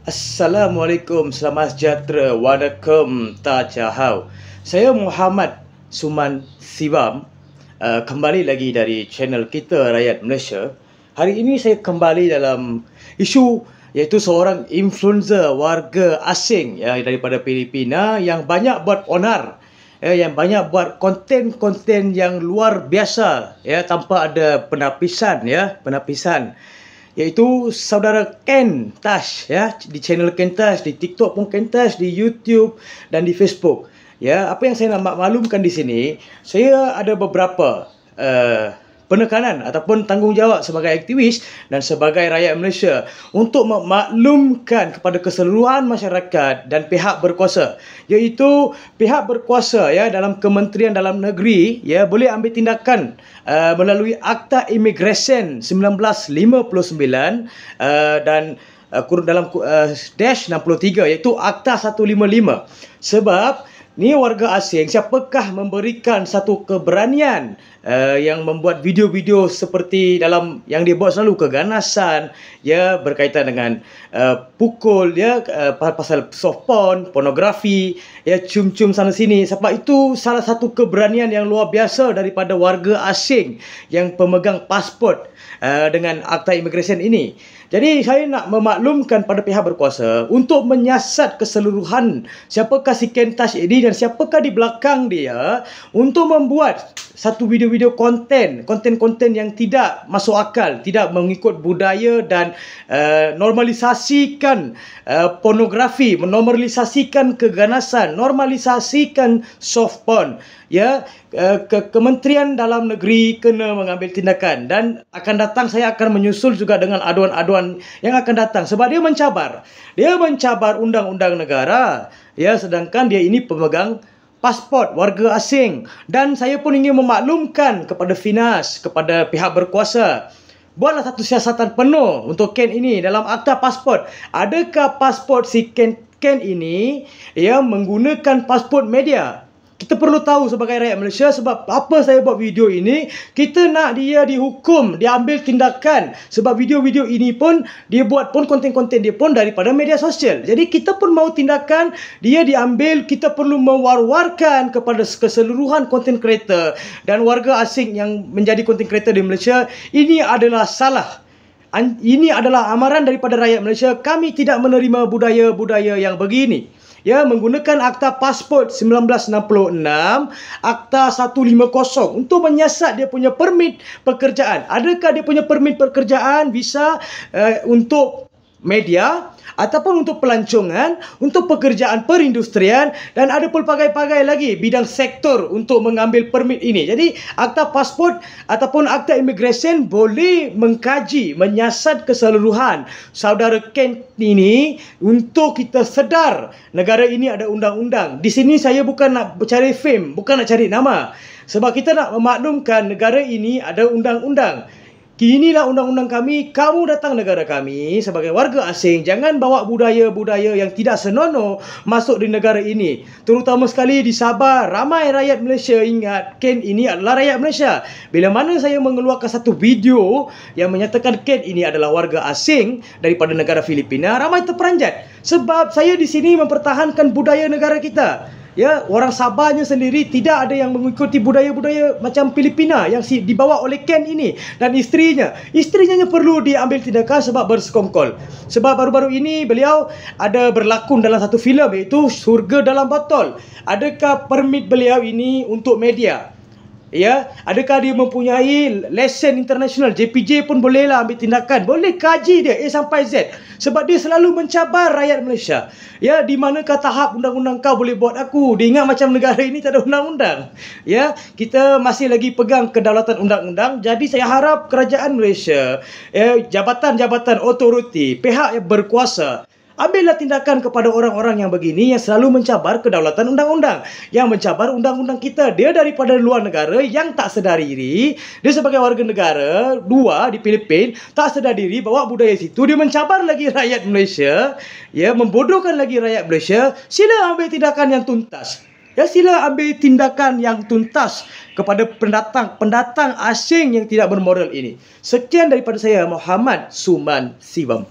Assalamualaikum, selamat sejahtera. Waalaikum tajahau. Saya Muhammad Suman Sivam, kembali lagi dari channel kita Rakyat Malaysia. Hari ini saya kembali dalam isu iaitu seorang influencer warga asing daripada Filipina yang banyak buat onar, yang banyak buat konten-konten yang luar biasa tanpa ada penapisan iaitu saudara Ken Tash di channel Ken Tash, di TikTok pun Ken Tash, di YouTube dan di Facebook. Apa yang saya nak maklumkan di sini, saya ada beberapa penekanan ataupun tanggungjawab sebagai aktivis dan sebagai rakyat Malaysia untuk memaklumkan kepada keseluruhan masyarakat dan pihak berkuasa, iaitu pihak berkuasa dalam Kementerian Dalam Negeri boleh ambil tindakan melalui Akta Imigresen 1959 dan dalam dash 63 iaitu Akta 155. Sebab ni warga asing, siapakah memberikan satu keberanian yang membuat video-video seperti dalam yang dia buat selalu keganasan berkaitan dengan pukul pasal soft porn, pornografi, cium-cium sana sini. Sebab itu salah satu keberanian yang luar biasa daripada warga asing yang pemegang pasport dengan Akta Imigresen ini. Jadi saya nak memaklumkan pada pihak berkuasa untuk menyiasat keseluruhan siapakah si Ken Tash ini dan siapakah di belakang dia untuk membuat satu video-video konten yang tidak masuk akal, tidak mengikut budaya dan normalisasikan pornografi, menormalisasikan keganasan, normalisasikan soft porn. Kementerian Dalam Negeri kena mengambil tindakan, dan akan datang saya akan menyusul juga dengan aduan-aduan yang akan datang sebab dia mencabar undang-undang negara, sedangkan dia ini pemegang pasport warga asing. Dan saya pun ingin memaklumkan kepada Finas, kepada pihak berkuasa, buatlah satu siasatan penuh untuk Ken ini dalam akta pasport. Adakah pasport si Ken ini menggunakan pasport media? Kita perlu tahu sebagai rakyat Malaysia. Sebab apa saya buat video ini, kita nak dia dihukum, dia ambil tindakan. Sebab video-video ini pun dia buat pun konten-konten dia pun daripada media sosial. Jadi kita pun mahu tindakan dia diambil. Kita perlu mewar-warkan kepada keseluruhan konten kreator dan warga asing yang menjadi konten kreator di Malaysia. Ini adalah salah. Ini adalah amaran daripada rakyat Malaysia. Kami tidak menerima budaya-budaya yang begini. Menggunakan Akta Pasport 1966, Akta 150 untuk menyiasat dia punya permit pekerjaan. Adakah dia punya permit pekerjaan bisa untuk media ataupun untuk pelancongan, untuk pekerjaan perindustrian, dan ada pelbagai-bagai lagi bidang sektor untuk mengambil permit ini. Jadi Akta Pasport ataupun Akta Imigresen boleh mengkaji, menyiasat keseluruhan saudara Ken ini untuk kita sedar negara ini ada undang-undang. Di sini saya bukan nak cari fame, bukan nak cari nama. Sebab kita nak memaklumkan negara ini ada undang-undang. Inilah undang-undang kami. Kamu datang negara kami sebagai warga asing, jangan bawa budaya-budaya yang tidak senonoh masuk di negara ini. Terutama sekali di Sabah, ramai rakyat Malaysia ingat Ken ini adalah rakyat Malaysia. Bila mana saya mengeluarkan satu video yang menyatakan Ken ini adalah warga asing daripada negara Filipina, ramai terperanjat. Sebab saya di sini mempertahankan budaya negara kita. Orang Sabahnya sendiri tidak ada yang mengikuti budaya-budaya macam Filipina yang dibawa oleh Ken ini dan isterinya. Isterinya perlu diambil tindakan sebab bersekongkol. Sebab baru-baru ini beliau ada berlakon dalam satu filem iaitu Surga Dalam Botol. Adakah permit beliau ini untuk media? Adakah dia mempunyai lesen international? JPJ pun bolehlah ambil tindakan. Boleh kaji dia A sampai Z. Sebab dia selalu mencabar rakyat Malaysia. Di manakah tahap undang-undang kau boleh buat aku? Dia ingat macam negara ini tak ada undang-undang. Kita masih lagi pegang kedaulatan undang-undang. Jadi saya harap kerajaan Malaysia, jabatan-jabatan otoriti, pihak yang berkuasa, ambillah tindakan kepada orang-orang yang begini, yang selalu mencabar kedaulatan undang-undang, yang mencabar undang-undang kita. Dia daripada luar negara yang tak sedar diri. Dia sebagai warga negara dua di Filipina tak sedar diri bawa budaya situ. Dia mencabar lagi rakyat Malaysia, membodohkan lagi rakyat Malaysia. Sila ambil tindakan yang tuntas. Sila ambil tindakan yang tuntas kepada pendatang asing yang tidak bermoral ini. Sekian daripada saya, Muhammad Suman Sivam.